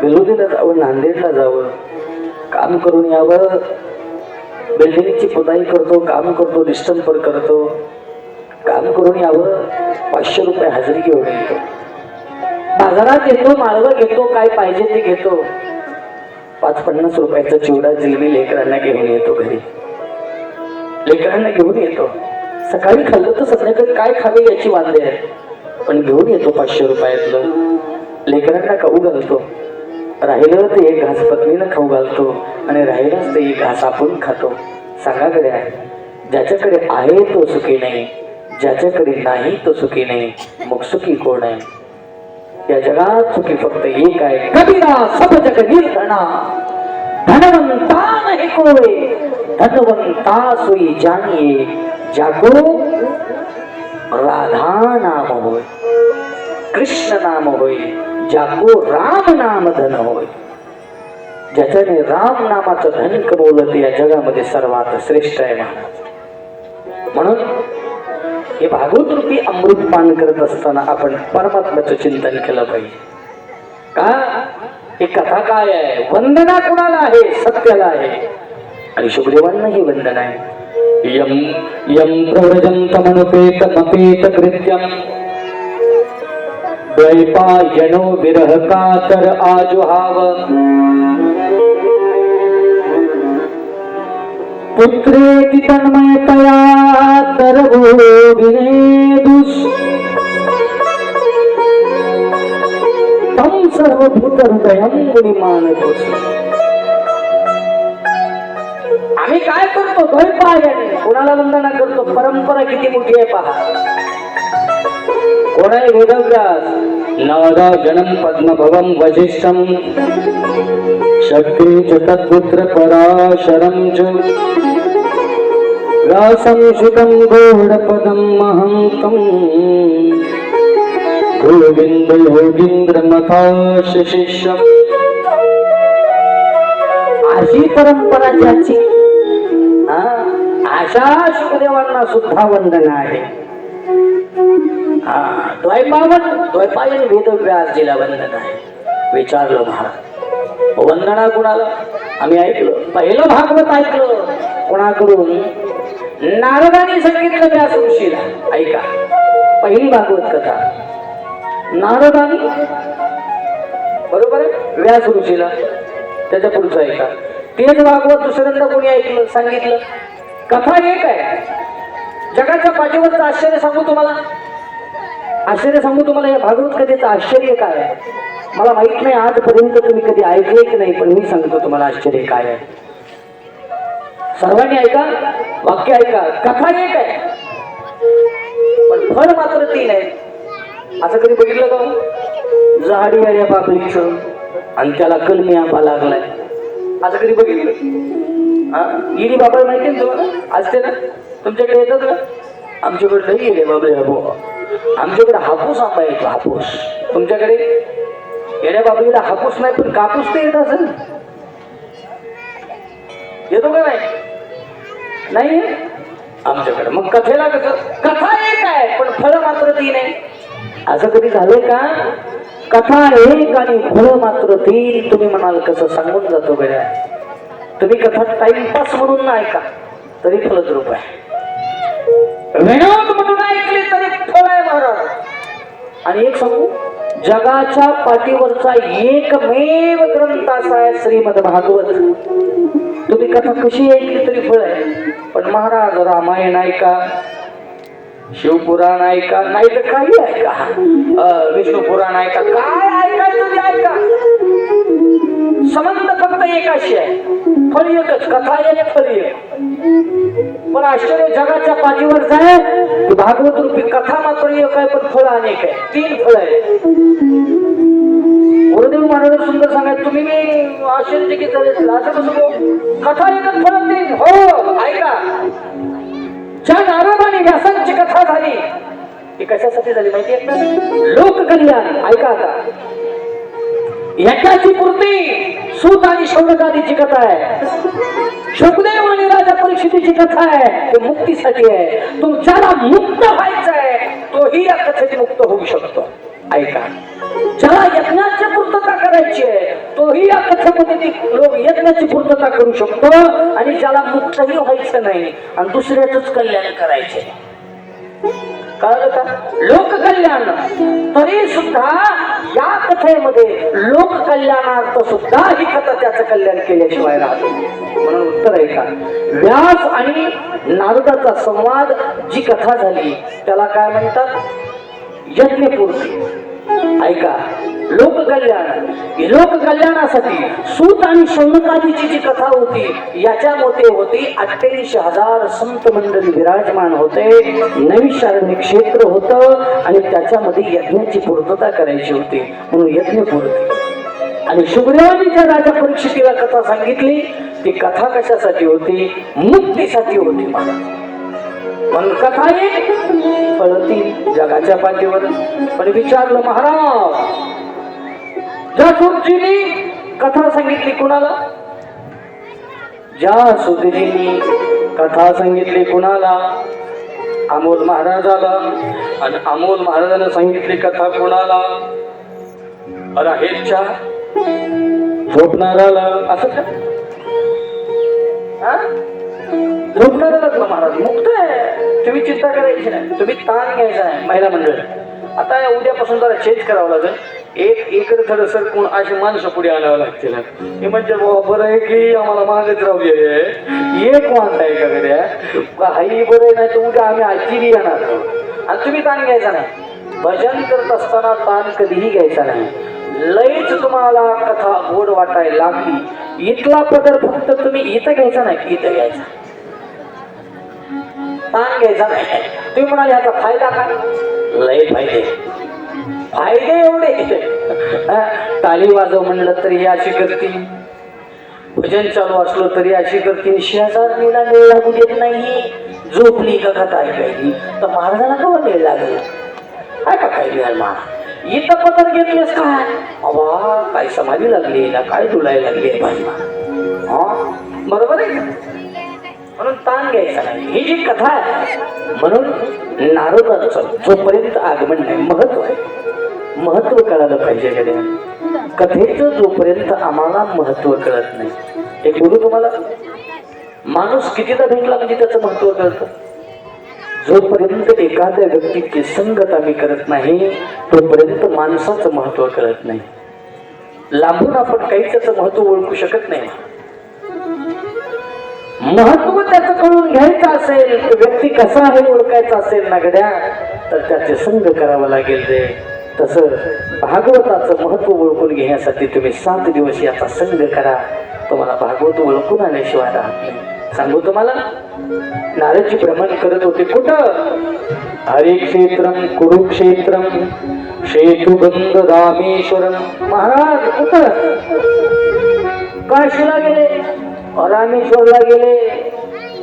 बेलुदीला जावं, नांदेडला जावं, काम करून यावं, बिल्डिंगची पुताई करतो, काम करतो, डिस्टंपर करतो, काम करून यावं, 500 रुपये हजेरी घेऊन येतो, बाजारात येतो, माळवं घेतो, काय पाहिजे ते घेतो, 5-50 रुपयाचा चिवडा जिलबी लेकरांना घेऊन येतो, घरी लेकरांना घेऊन येतो, सकाळी खाल्लं तर संध्याकाळी काय खावे याची वांदे आहे, पण घेऊन येतो 500 रुपयातलं, लेकरांना खाऊ घालतो, राहिलं ते एक घास पत्नीला खाऊ घालतो आणि राहिलंच ते एक घास आपण खातो. सांगा गड्या, ज्याच्याकडे आहे तो सुखी नाही, ज्याच्याकडे नाही तो सुखी नाही, मग सुखी कोण आहे? या जगात सुखी फक्त एक आहे, कबीरा सब जग निर्धना, धनवंता नहीं कोई, धनवंता सोई जानिए, जाको राधा नाम होय, कृष्ण नाम होय, जाको राम नाम धन होय. ज्याच्याने राम नामाचं धन कमवलं ते या जगामध्ये सर्वात श्रेष्ठ आहे महाराज. म्हणून हे भागवत रूपी अमृत पान करत असताना आपण परमात्म्याचं चिंतन केलं पाहिजे. का ही कथा काय आहे? वंदना कुणाला आहे? सत्याला आहे. आणि शुभदेवांना ही वंदना आहे. यम यम प्रव्रजन्तमनुपेतमपेत कृत्यम द्वैपायनो विरह कातर आजुहाव, पुत्रेति तन्मयतया दर्भो विनेदुष, तं सर्वभूतहृदयं मुनिमानतोष. आम्ही काय करतो? द्वैपायन कोणाला वंदना करतो? परंपरा किती मोठी आहे पहा. कोण आहे? वेदव्यास. नारदा जनम पद्मभवम वशिष्ठम, शक्ति च तत्पुत्र पराशरम च, व्यासं सुतं गौडपदं महन्तं, गोविंद योगींद्रमथाश शिष्यम. अशी परंपरा ज्याची, अशा शुभदेवांना सुद्धा वंदना आहे. द्वैपायन वेदव्यासजीला वंदना आहे. विचारलं महाराज, वंदना कुणाला? आम्ही ऐकलं, पहिलं भागवत ऐकलं कोणाकडून? नारदाने सांगितलं व्यास ऋषीला. ऐका, पहिली भागवत कथा नारदाने, बरोबर आहे, व्यास ऋषीला. त्याच्या पुढचं ऐका, तेच भागवत दुसऱ्यांदा कोणी ऐकलं, सांगितलं. कथा एक आहे. जगाच्या पाठीवरचं आश्चर्य सांगू तुम्हाला, आश्चर्य सांगू तुम्हाला. या भागवत कथेचं आश्चर्य काय आहे मला माहित नाही, आजपर्यंत तुम्ही कधी ऐकले की नाही, पण मी सांगतो तुम्हाला आश्चर्य काय आहे. सर्वांनी ऐका, वाक्य ऐका. कथा एक आहे पण फळ मात्र 3 आहे. असं कधी बघितलं का? झाडी आल्या पाकळीचं आणि त्याला कलमी आंबा लागलाय, असं कधी बघितलं? इडी बाबा माहिती ना तुम्हाला? असते ना तुमच्याकडे? येतात का? आमच्याकडे नाही येणे बाबळे हापू. आमच्याकडे हापूस आंबा येतो, हापूस. तुमच्याकडे येण्या बाबळीला हापूस नाही पण कापूस ते येत असेल, येतो का? नाही आमच्याकडे. मग कथेला कसं? कथा एक आहे पण फळ मात्र 3 आहे. असं कधी झालंय का? कथा एक आणि फळ मात्र 3. तुम्ही म्हणाल कसं? सांगून जातो बऱ्या. तुम्ही कथा टाइमपास म्हणून ना ऐका तरी फलद्रूप आहे, विनोद म्हणून ऐकले तरी फळ आहे महाराज. आणि एक सांगू, जगाच्या पाठीवरचा एकमेव ग्रंथ असा आहे श्रीमद भागवत. तुम्ही कथा कशी ऐकली तरी फळ आहे. पण महाराज रामायण ऐका, शिवपुराण ऐका, नाही तर काही ऐका, विष्णू पुराण ऐका, काय ऐकायचं ते ऐका, संबंध फक्त एकाशी आहे, फळ एकच. कथा एक, फळ एक. पण आश्चर्य जगाच्या पाठीवर जाय भागवत रूपी कथा मात्र एक आहे पण फळ अनेक आहे. 3 फळ आहे. गुरुदेव महाराज सुंदर सांगाय, तुम्ही मी आश्चर्यचकित झाले असेल. असं कसं? कथा एकच, फळ 3. हो ऐका, ज्या नारदाने व्यासांची कथा झाली ती कशासाठी झाली माहितीये? लोक कल्याण. ऐका आता, याच्याची पूर्ती सूत आणि शौनकादीची कथा आहे. शुकदेव आणि राजा परीक्षितीची कथा आहे, ते मुक्तीसाठी आहे. तुमच्याला मुक्त व्हायचं आहे तोही या कथेत मुक्त होऊ शकतो. ऐका, ज्याला यज्ञाची पूर्तता करायची आहे होते ती लोक यज्ञाची पूर्तता करू शकतो आणि ज्याला मुक्तही व्हायचं नाही आणि दुसऱ्याच कल्याण करायचे. कळलं का? लोककल्याण. तरी सुद्धा या कथेमध्ये लोककल्याणार्थ सुद्धा ही कथा त्याचं कल्याण केल्याशिवाय राहते. म्हणून उत्तर आहे का, व्यास आणि नारदाचा संवाद जी कथा झाली त्याला काय म्हणतात? यज्ञपूर्ती. ऐका, लोककल्याण. लोककल्याणासाठी सूत आणि शौनकादीची जी कथा होती याच्यामध्ये होती 88,000 संत मंडळी विराजमान होते, नैमिषारण्य क्षेत्र होतं आणि त्याच्यामध्ये यज्ञाची पूर्तता करायची होती म्हणून यज्ञपूर्ती. आणि शुभदेवानी ज्या राजा परीक्षितीला कथा सांगितली ती कथा कशासाठी होती? मुक्तीसाठी होती. म्हणून कथा एक पळती जगाच्या पाठीवर. पण विचारलं महाराज, ज्या सुतजीनी कथा सांगितली कुणाला? ज्या सुतजीनी कथा सांगितली कुणाला? अमोल महाराजाला. आणि अमोल महाराजांना सांगितली कथा कुणाला? राहेच्या झोपणाराला. असं का? झोपणारालाच ना महाराज मुक्त आहे, तुम्ही चिंता करायची नाही, तुम्ही ताण घ्यायचा नाही. महिला मंडळ आता उद्यापासून जरा चेंज करावं लागेल. इकडे थोडं सरकून अशी माणसं पुढे आणावं लागतील. हे म्हणजे बरं आहे की आम्हाला मागच राहू दे, एक माणसं आहे का गड्या, हाही बरं आहे, नाही तर उद्या आम्ही आजीरी येणार. आणि तुम्ही ताण घ्यायचा नाही. भजन करत असताना ताण कधीही घ्यायचा नाही. लयच तुम्हाला कथा गोड वाटायला लागली, इथला पदर फक्त तुम्ही इथं घ्यायचा नाही, इथं घ्यायचा, ताण घ्यायचा नाही. तुम्ही म्हणाले आता फायदा काय? लय फायदे. फायदे एवढे, टाळी वाजव म्हणलं तरी अशी करतील, भजन चालू असलं तरी अशी करतील, शेजारणीला वेळ लागू देत नाही. झोपली का कथा ऐकायची तर महाराजांना केव्हा वेळ लागेल? काय का काय वेळ महाराज इथं पत्र घेतलेस काय? अवा काय समाधी लागली ना, काय डुलायला लागली आहे भाजमा. हा बरोबर आहे. म्हणून ताण घ्यायचा नाही. ही जी कथा आहे म्हणून नारदाचं जोपर्यंत आगमन नाही, महत्व आहे, महत्व कळालं पाहिजे. कथेचं जोपर्यंत आम्हाला महत्व कळत नाही, एक बोलू तुम्हाला, माणूस कितीदा भेटला म्हणजे त्याचं महत्व कळतं. जोपर्यंत एखाद्या व्यक्तीची संगत आम्ही करत नाही तोपर्यंत माणसाचं महत्व कळत नाही. लांबून आपण काही त्याचं महत्व ओळखू शकत नाही. महत्व त्याचं कळून घ्यायचं असेल, तो व्यक्ती कसा आहे ओळखायचा असेल ना गड्या, तर त्याचे संग करावं लागेल. रे तसं भागवताचं महत्व ओळखून घेण्यासाठी तुम्ही 7 दिवस याचा संग करा. तुम्हाला भागवत ओळखून आल्याशिवाय राहत नाही. सांगू तुम्हाला, नारदजी भ्रमण करत होते कुठं? हरिक्षेत्रम कुरुक्षेत्रम शेतुबंध रामेश्वरम. महाराज कुठं? काशीला गेले, रामेश्वरला गेले,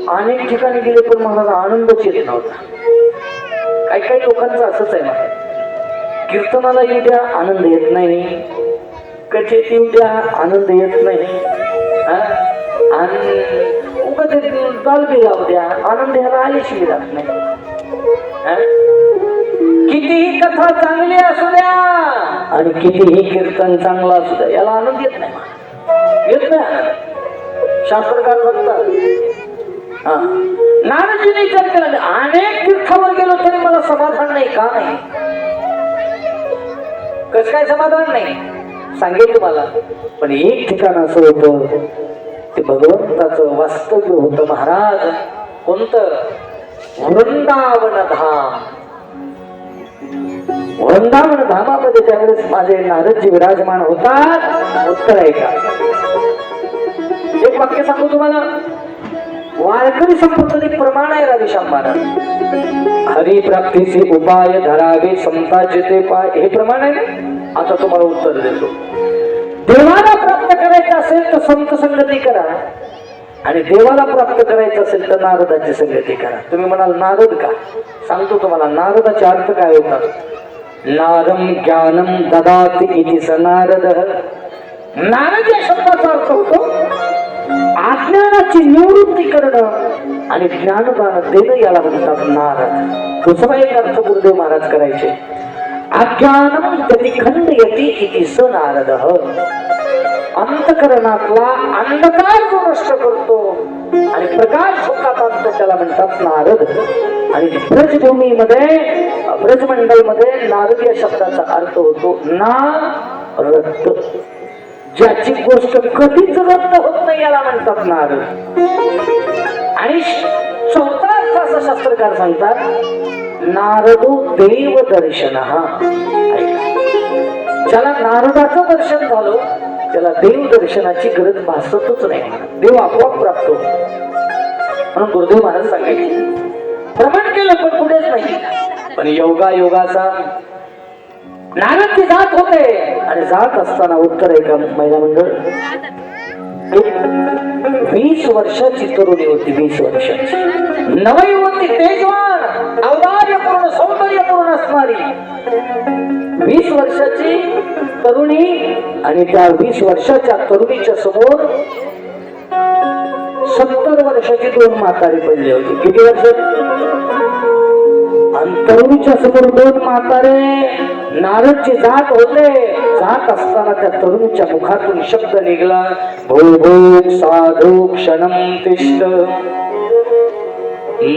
अनेक ठिकाणी गेले, पण महाराज आनंदच येत नव्हता. काही काही लोकांचं असंच आहे महाराज, कीर्तनाला येऊ द्या आनंद येत नाही, कथेत येऊ द्या आनंद येत नाही, आणि उगाच दालबी लावू द्या आनंद ह्याला आल्याशिवाय राहत नाही. कितीही कथा चांगली असू द्या आणि कितीही कीर्तन चांगलं असू द्या, याला आनंद येत नाही, येत नाही आनंद. शास्त्रकार बघतात, नारदजीने विचार केला, अनेक तीर्थावर गेलो तरी मला समाधान नाही. का नाही? कसं काय समाधान नाही सांगेल तुम्हाला. पण एक ठिकाण असं होतं, ते भगवंताचं वास्तव्य होतं महाराज. कोणतं? वृंदावन धाम. वृंदावन धामामध्ये त्यावेळेस माझे नारदजी विराजमान होतात. उत्तर आहे का? एक वाक्य सांगू तुम्हाला, वारकरी संप्रदाय प्रमाण आहे राधेश्याम महाराज. हरिप्राप्तीचे उपाय धरावे समताचे ते पाय, हे प्रमाण आहे. आता तुम्हाला उत्तर देतो. देवाला प्राप्त करायचं असेल तर संत संगती करा, आणि देवाला प्राप्त करायचं असेल तर नारदाची संगती करा. तुम्ही म्हणाल नारद का? सांगतो तुम्हाला, नारदाचे अर्थ काय होतात. नारम ज्ञानम ददाति इति स नारद. नारद या शब्दाचा अर्थ होतो अज्ञानाची निवृत्ती करणं आणि ज्ञानदान देणं, याला म्हणतात नारद. दुसरा एक अर्थ गुरुदेव महाराज करायचे, अज्ञानम प्रतिखंडयति इति स नारद. अंतकरणातला अंधकार जो नष्ट करतो आणि प्रकाश सुखात आणतो त्याला म्हणतात नारद. आणि ब्रजभूमीमध्ये ब्रजमंडलमध्ये नारद या शब्दाचा अर्थ होतो नारद. ज्याची गोष्ट कधीच रद्द होत नाही याला म्हणतात नारद. आणि चौथा अर्थ असं शास्त्रकार सांगतात नारदो देव दर्शन. ज्याला नारदाचं दर्शन झालं त्याला देव दर्शनाची गरज भासतच नाही, देव आपोआप प्राप्त होतो. म्हणून गुरुदेव महाराज सांगायचे भ्रमण केलं पण पुढेच नाही. पण योगाचा नारदची जात होते आणि जात असताना उत्तर आहे का महिला मंडळ 20 वर्षाची तरुणी होती. 20 वर्षाची नवयुवती तेजवान औदार्यपूर्ण सौंदर्यपूर्ण असणारी 20 वर्षाची तरुणी. आणि त्या 20 वर्षाच्या तरुणीच्या समोर 70 वर्षाची 2 म्हातारी पडली होती. किती वर्ष? आणि तरुणीच्या समोर 2 म्हातारे. नारदची जात होते. जात असताना त्या तरुणीच्या मुखातून शब्द निघला भो साधू क्षणम तिष्ठ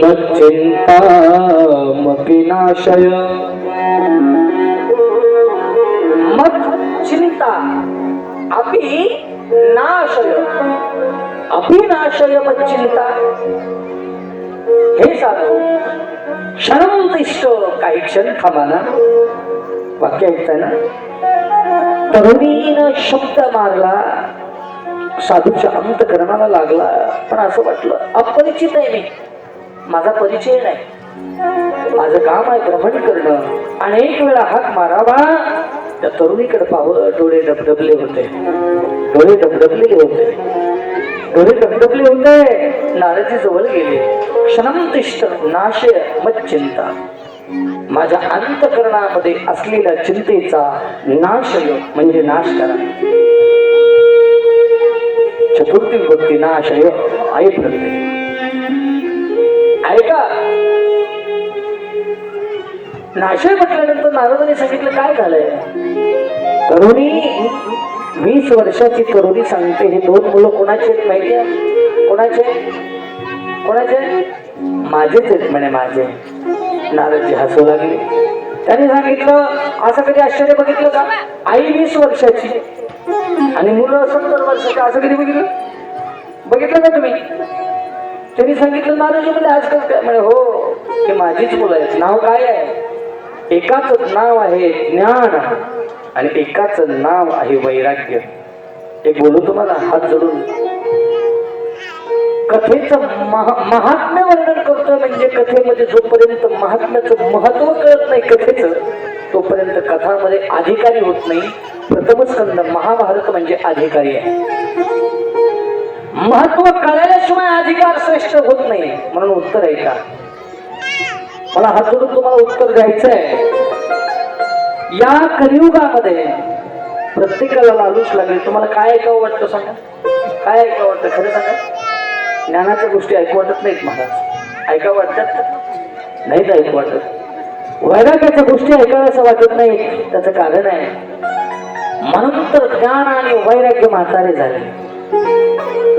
मच्चिंता मपिनाशय. मत चिंता अभिनाशय. अभिनाशय मत चिंता. हे साधू क्षणम तिष्ठ काही क्षण थांबाना. वाक्य ऐकताय ना? तरुणीनं शब्द मारला साधूच्या अंतकरणाला लागला. पण असं वाटलं अपरिचित आहे मी, माझा परिचय नाही, माझं काम आहे भ्रमण करणं. अनेक वेळा हाक मारावा. त्या तरुणीकडे पाहावं. डोळे डबडबले होते, डोळे डबडबलेले होते, डोळे डबडबले होते. नारदजी जवळ गेले. क्षणम तिष्ठ नाशय मच्चिंता. माझ्या अंतकरणामध्ये असलेल्या चिंतेचा नाशय म्हणजे नाश करा. चतुर्थी विभक्ती नाशय आई प्रत्यय. ऐका, नाशय म्हटल्यानंतर नारदाने सांगितलं काय झालंय. तरुणी 20 वर्षाची तरुणी सांगते हे 2 मुलं कोणाचे आहेत माहिती आहे? कोणाचे? माझेच आहेत म्हणे. माझे. नारदजी हसू लागले. त्यांनी सांगितलं असं कधी आश्चर्य बघितलं का? आई 20 वर्षाची आणि मुलं 70 वर्षाची. असं कधी बघितलं का तुम्ही? त्यांनी सांगितलं नारदजी म्हणजे आजकाल काय म्हणे हो ते माझीच मुलं आहेत. नाव काय आहे? एकाच नाव आहे ज्ञान आणि एकाच नाव आहे वैराग्य. एक बोलू तुम्हाला हात जोडून. कथेचं महात्म्य वर्णन करतोय म्हणजे कथेमध्ये जोपर्यंत महात्म्याचं महत्व कळत नाही कथेचं तोपर्यंत कथामध्ये अधिकारी होत नाही. प्रथम स्कंद महाभारत म्हणजे अधिकारी आहे. महत्व कळल्याशिवाय अधिकार श्रेष्ठ होत नाही. म्हणून उत्तर आहे का मला हात जोडून तुम्हाला उत्तर द्यायचं आहे. या कलियुगामध्ये प्रत्येकाला लालूच लागेल. तुम्हाला काय ऐकावं वाटतं सांगा? काय ऐकावं वाटतं खरं सांगा? ज्ञानाच्या गोष्टी ऐकू वाटत नाहीत महाराज. ऐकावं वाटतात नाहीत ऐकू वाटत. वैराग्याच्या गोष्टी ऐकाव्याचं वाटत नाही. त्याचं कारण आहे म्हणून तर ज्ञान आणि वैराग्य म्हातारे झाले.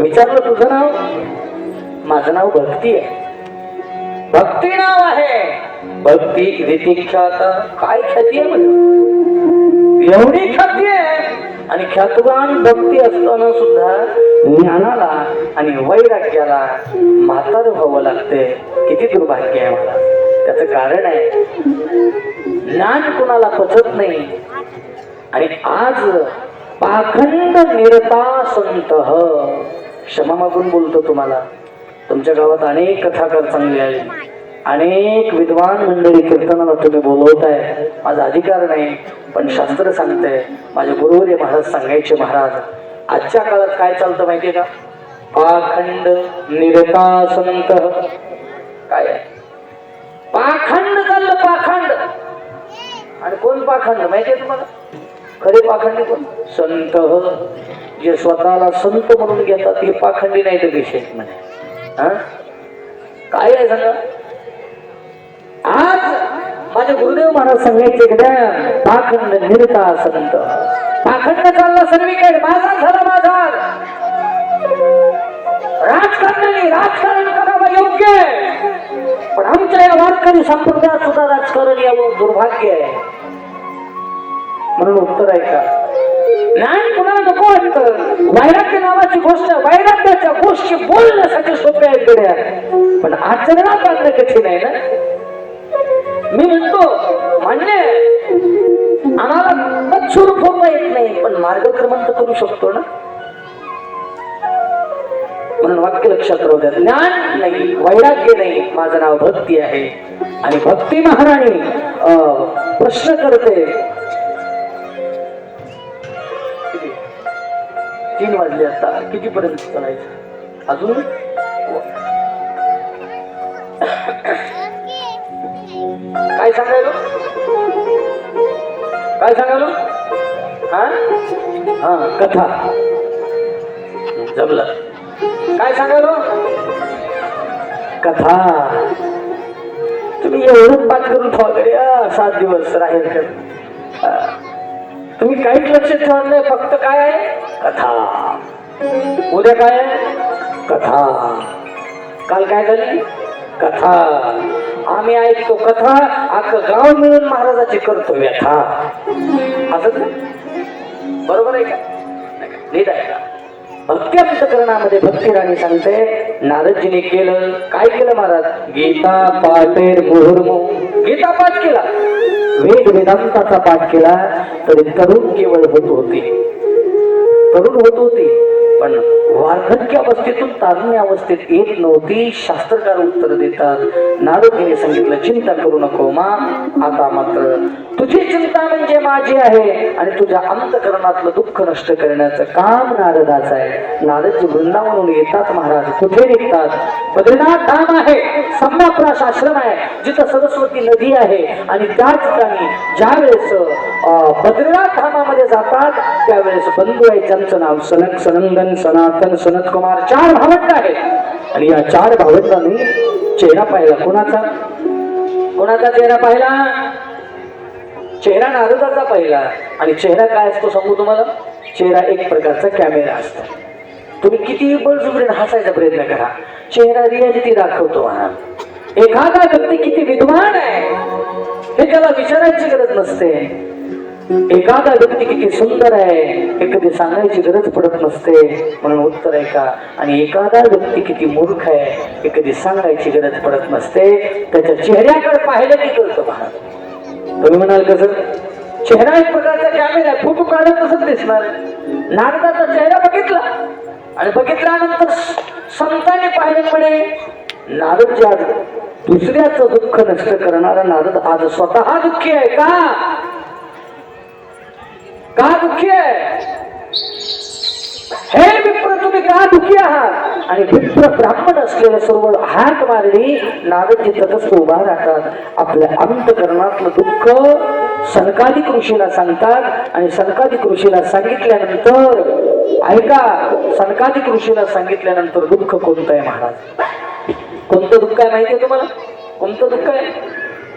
विचारलं तुझं नाव? माझं नाव भक्ती आहे. भक्ती नाव आहे. भक्ती रीतिख्यात. काय ख्याती आहे म्हणजे एवढी ख्याती आहे. आणि ख्यातवान भक्ती असताना सुद्धा ज्ञानाला आणि वैराग्याला म्हातार व्हावं लागते. किती दुर्भाग्य आहे मला. त्याचं कारण आहे ज्ञान कोणाला पचत नाही. आणि आज पाखंड निरता संत. क्षमा मागून बोलतो तुम्हाला. तुमच्या गावात अनेक कथाकार चांगले आहेत, अनेक विद्वान मंडळी कीर्तनाला तुम्ही बोलवताय. माझा अधिकार नाही पण शास्त्र सांगते. माझे गुरुवर्य महाराज सांगायचे महाराज आजच्या काळात काय चालतं माहितीये का? पाखंड निरता संत. काय आहे? पाखंड चाललं. पाखंड. आणि कोण पाखंड माहितीये तुम्हाला? खरे पाखंडी कोण? संत. जे स्वतःला संत म्हणून घेतात हे पाखंडी नाही तर विशेष म्हणे. काय आहे सांगा? आज माझे गुरुदेव महाराज सांगायचे पाखंड निरता संत. पाखंड चालला सर्वीकडे. माझा झाला कधी संप्रदायात सुद्धा राजकारण यावं दुर्भाग्य आहे. म्हणून उत्तर आहे का ज्ञान कुणाला नको वाटतं. वैराग्य नावाची गोष्ट वैराग्याच्या गोष्टी बोलण्यासाठी सोप्या आहेत गड्या, पण आचरणात आणणं कठीण आहे ना. मी म्हणतो मान्य आम्हाला तत्स्वरूप होता येत नाही, पण मार्गक्रमण तर करू शकतो ना. म्हणून वाक्य लक्षात राहू द्या. ज्ञान नाही, वैराग्य नाही, माझं नाव भक्ती आहे. आणि भक्ती महाराणी प्रश्न करते. 3 वाजले आता, कितीपर्यंत चालायचं अजून? काय सांगायलो काय सांगायलो? हा हा कथा जमलं. काय सांगायलो? कथा. तुम्ही एवढंच पाठ करून ठेवा 7 दिवस राहील का? तुम्ही काहीच लक्ष ठेवत नाही. फक्त काय आहे? कथा. उद्या काय आहे? कथा. काल काय झाली? कथा. आम्ही ऐकतो कथा, अख्खं गाव मिळून महाराजाची करतो व्यथा. असंच बरोबर आहे का? नीट आहे का? भक्ती अंतकरणामध्ये भक्ती राणी सांगते नारदजीने केलं काय केलं महाराज? गीता पाठेर मुहुर्मुहू. गीता पाठ केला, वेद वेदांताचा पाठ केला, तरी तरुण केवळ होत होती. तरुण होत होती, पण वार्धक्य अवस्थेतून तारुण्य अवस्थेत येत नव्हती. शास्त्रकार उत्तर देतात. नारदजीने सांगितलं चिंता करू नको मा, आता मात्र तुझी चिंता म्हणजे माझी आहे, आणि तुझ्या अंतकरणातलं दुःख नष्ट करण्याचं काम नारदाचं आहे. नारदजी वृंदावनहून येतात महाराज. कुठे निघतात? बद्रीनाथ धाम आहे, सम्राप्राश आश्रम आहे, जिथं सरस्वती नदी आहे. आणि त्या ठिकाणी ज्या वेळेस बद्रीनाथ धामामध्ये जातात त्यावेळेस बंधू आहे, त्यांचं नाव सनक, सनंदन, सनातन, सनत कुमार. 4 भावंड आहेत. आणि या 4 भावंडांनी चेहरा पाहिला. कोणाचा? कोणाचा चेहरा पाहिला? चेहरा नारदाचा पाहिला. आणि चेहरा काय असतो सांगू तुम्हाला? चेहरा एक प्रकारचा कॅमेरा असतो. तुम्ही किती बळजुबरीने हसायचा प्रयत्न करा, चेहरा रियालिटी दाखवतो. एखादा व्यक्ती किती विद्वान आहे हे त्याला विचारायची गरज नसते. एखादा व्यक्ती किती सुंदर आहे हे कधी सांगायची गरज पडत नसते. म्हणून उत्तर आहे का? आणि एखादा व्यक्ती किती मूर्ख आहे हे कधी सांगायची गरज पडत नसते. त्याच्या चेहऱ्याकडे पाहिलं की कळतं महाराज. तुम्ही म्हणाल कसं? चेहरा एक प्रकारचा कॅमेरा आहे, फोटो काढत तसंच दिसणार. नारदाचा चेहरा बघितला, आणि बघितल्यानंतर संतांनी पाहिलं म्हणे नारद आज दुसऱ्याचं दुःख नष्ट करणारा नारद आज स्वतः दुःखी आहे का? का दुःखी आहे? हे विप्र तुम्ही का दुःखी आहात? आणि विप्र ब्राह्मण असलेलं सर्व हाक मारली. नारदजी तटस्थ उभा राहतात. आपल्या अंतकरणातलं दुःख सनकादिक ऋषीला सांगतात. आणि सनकादिक ऋषीला सांगितल्यानंतर ऐका, सनकादिक ऋषीला सांगितल्यानंतर दुःख कोणतं आहे महाराज? कोणतं दुःख आहे माहिती आहे तुम्हाला? कोणतं दुःख आहे?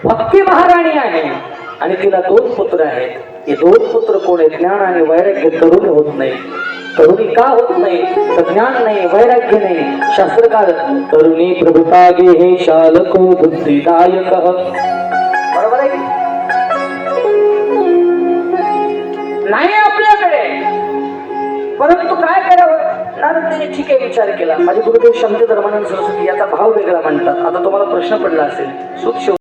भक्ती महाराणी आहे आणि तिला 2 पुत्र आहेत. हे 2 पुत्र कोण आहेत? ज्ञान आणि वैराग्य. तरुण होत नाही. तरुणी का होत नाही? तर ज्ञान नाही, वैराग्य नाही. शास्त्रकार तरुणी प्रभुता गे हे शालको बुद्धिदायक. बरोबर आहे नाही आपल्याकडे, परंतु काय करावं? नारदजीने ठीक आहे विचार केला. माझे गुरुदेव शंकर धर्मानंद सरस्वती याचा भाव वेगळा म्हणतात. आता तुम्हाला प्रश्न पडला असेल, सुख